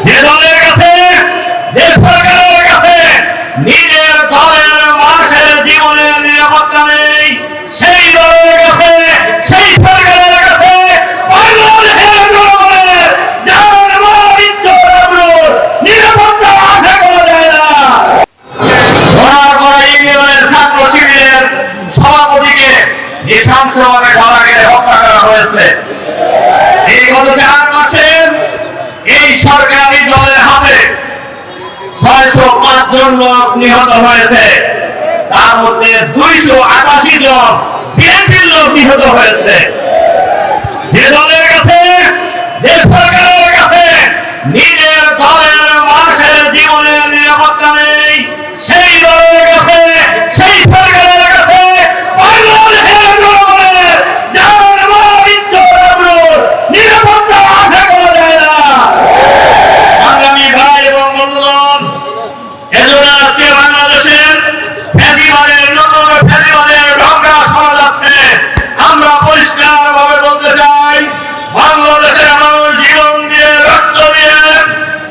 যে দলের কাছে, যে সরকারের কাছে নিজের দলের মানুষের জীবনের নিরাপত্তা নেই, সেই দলের কাছে, সেই সরকারের কাছে বাংলাদেশের জনগণের জান মাল ইজ্জত আবরুর নিরাপত্তা আশা করা যায় না। ধরা ইউনিয়নের ছাত্র শিবিরের সভাপতিকে নৃশংসভাবে গলা কেটে হত্যা করা হয়েছে। এই গত 4 মাসে এই সরকারি দলের হাতে 605 জন লোক নিহত হয়েছে, তার মধ্যে 288 জন বিএনপির লোক নিহত হয়েছে। যে দলের কাছে, যে সরকারের কাছে নিজের দলের মানুষের জীবনের নিরাপত্তা নেই, সেই দলের কাছে, সেই সরকারের কাছে বাংলাদেশের জনগণের জান মাল ইজ্জত আবরুর নিরাপত্তা আশা করা যায় না। সংগ্রামী ভাই এবং বন্ধুগণ, এজন্য আজকে বাংলাদেশের ফ্যাসিবাদের নতুন ফ্যাসিবাদের ঢঙ্গা শোনা যাচ্ছে। আমরা পরিষ্কার ভাবে বলতে চাই, বাংলাদেশের মানুষ জীবন দিয়ে রক্ত দিয়ে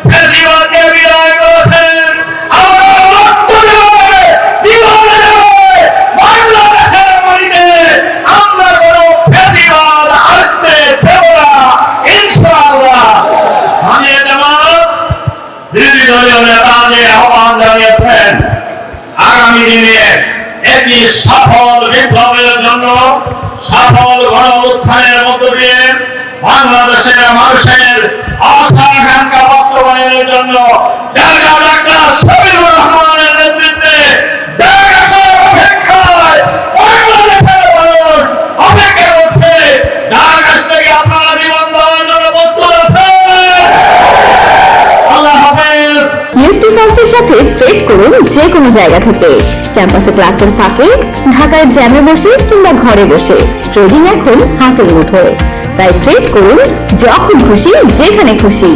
ফ্যাসিবাদকে বিদায় করেছেন। আমরা রক্ত দেবে, জীবন দেবে, বাংলাদেশের মাটিতে আমরা কোনো ফ্যাসিবাদ আসতে দেব না, ইনশাআল্লাহ। আমি বিরোধী দলীয় নেতাদের আহ্বান জানিয়েছেন, আগামী দিনে একটি সফল বিপ্লবের জন্য, সফল গণ-উত্থানের মধ্য দিয়ে বাংলাদেশের মানুষের আশা আকাঙ্ক্ষা বাস্তবায়নের জন্য ডাক্তার শফিকুর রহমানের নেতৃত্বে অপেক্ষায় বাংলাদেশের মানুষ অপেক্ষা করছে। ঢাকা থেকে আপনারা জীবন দেওয়ার জন্য প্রস্তুত আছেন? আল্লাহ হাফেজ। নিফটি ফার্স্টের সাথে ট্রেড করুন যে কোনো জায়গা থেকে, ক্যাম্পাসে ক্লাসের ফাঁকে, ঢাকার জ্যামে বসে কিংবা ঘরে বসে। ট্রেডিং এখন হাতের মুঠোয়, তাই ট্রেড করুন যখন খুশি, যেখানে খুশি।